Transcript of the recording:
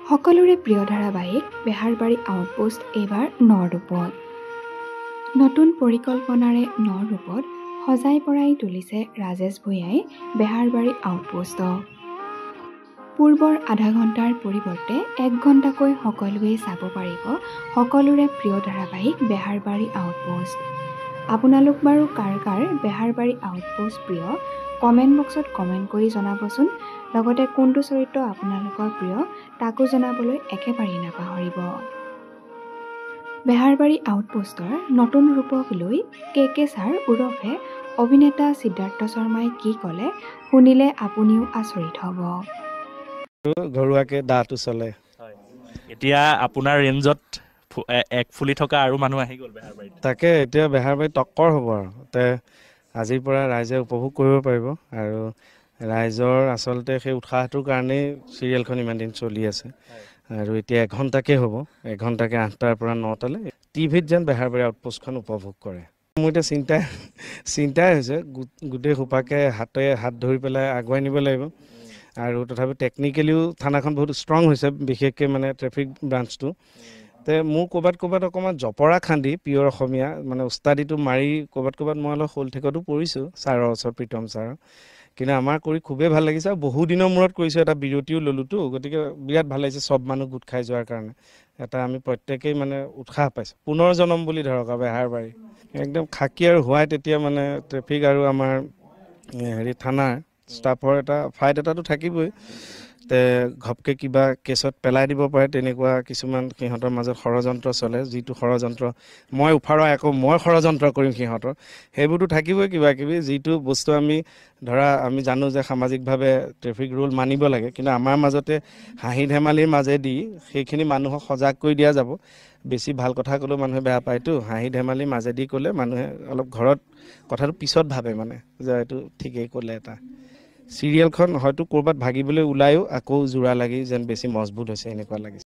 সকলোৰে প্ৰিয় ধাৰাবাহিক বেহাৰবাৰী আউটপোষ্ট এইবাৰ নৰূপত। নতুন পৰিকল্পনাৰে নৰূপত সজাই পৰাই তুলিছে ৰাজেশ ভূঞাই বেহাৰবাৰী আউটপোষ্টক। পূৰ্বৰ আধা ঘণ্টাৰ পৰিৱৰ্তে 1 ঘণ্টাকৈ সকলোৱে চাব পাৰিব সকলোৰে প্ৰিয় ধাৰাবাহিক বেহাৰবাৰী আউটপোষ্ট। আপোনালোক বাৰু কাৰ কাৰ বেহাৰবাৰী আউটপোষ্ট প্ৰিয় কমেণ্ট বক্সত কমেণ্ট কৰি জনাবচোন। লগতে কোনটো চৰিত্ৰ আপোনালোকৰ প্ৰিয় তাকো জনাবলৈ একেবাৰেই নাপাহৰিব। বেহাৰবাৰী আউটপোষ্টৰ নতুন ৰূপক লৈ কে ছাৰ ওৰফে অভিনেতা সিদ্ধাৰ্থ শৰ্মাই কি ক'লে শুনিলে আপুনিও আচৰিত হ'ব। ঘৰুৱাকে দাটো চলে। এতিয়া আপোনাৰ ৰেঞ্জত এক ফুলি থকা আৰু মানুহ আহি গ'ল বেহাৰবাৰীত। তাকে এতিয়া বেহাৰবাৰী টক্কৰ হ'ব আৰু আজিৰ পৰা ৰাইজে উপভোগ কৰিব পাৰিব আৰু ৰাইজৰ আচলতে সেই উৎসাহটোৰ কাৰণেই চিৰিয়েলখন ইমান দিন চলি আছে আৰু এতিয়া 1 ঘণ্টাকে হ'ব, 1 ঘণ্টাকে 8টাৰ পৰা 9টালৈ টিভিত যেন বেহাৰবাৰী আউটপোষ্টখন উপভোগ কৰে। মোৰ এতিয়া চিন্তাই হৈছে গোটেই সোপাকে হাত ধৰি পেলাই আগুৱাই নিব লাগিব আৰু তথাপি টেকনিকেলিও থানাখন বহুত ষ্ট্ৰং হৈছে, বিশেষকৈ মানে ট্ৰেফিক ব্ৰাঞ্চটো। মোৰ ক'ৰবাত অকণমান জপৰা খান্দি পিয়ৰ অসমীয়া মানে উস্তাদিটো মাৰি ক'ৰবাত মই অলপ শোলঠেকতো পৰিছোঁ ছাৰৰ ওচৰত, প্ৰীতম ছাৰৰ। কিন্তু আমাৰ কৰি খুবেই ভাল লাগিছে আৰু বহু দিনৰ মূৰত কৰিছোঁ, এটা বিৰতিও ল'লোতো, গতিকে বিৰাট ভাল লাগিছে চব মানুহ গোট খাই যোৱাৰ কাৰণে। আমি প্ৰত্যেকেই মানে উৎসাহ পাইছোঁ, পুনৰ জনম বুলি ধৰক আৰু বেহাৰবাৰী একদম খাকী আৰু হোৱাইট। এতিয়া মানে ট্ৰেফিক আৰু আমাৰ থানাৰ ষ্টাফৰ এটা ফাইট এটাতো থাকিবই। ঘপকে কিবা কেছত পেলাই দিব পাৰে, তেনেকুৱা কিছুমান সিহঁতৰ মাজত ষড়যন্ত্ৰ চলে, যিটো ষড়যন্ত্ৰ মই উফাৰাই আকৌ মই ষড়যন্ত্ৰ কৰিম সিহঁতৰ, সেইবোৰতো থাকিবই কিবা কিবি। যিটো বস্তু আমি জানো যে সামাজিকভাৱে ট্ৰেফিক ৰুল মানিব লাগে, কিন্তু আমাৰ মাজতে হাঁহি ধেমালিৰ মাজেদি সেইখিনি মানুহক সজাগ কৰি দিয়া যাব। বেছি ভাল কথা ক'লেও মানুহে বেয়া পায়তো, হাঁহি ধেমালিৰ মাজেদি ক'লে মানুহে অলপ ঘৰত কথাটো পিছত ভাবে মানে যে এইটো ঠিকেই ক'লে। এটা চিৰিয়েলখন হয়তো ক'ৰবাত ভাগিবলৈ ওলায়ো আকৌ জোৰা লাগি যেন বেছি মজবুত হৈছে এনেকুৱা লাগিছে।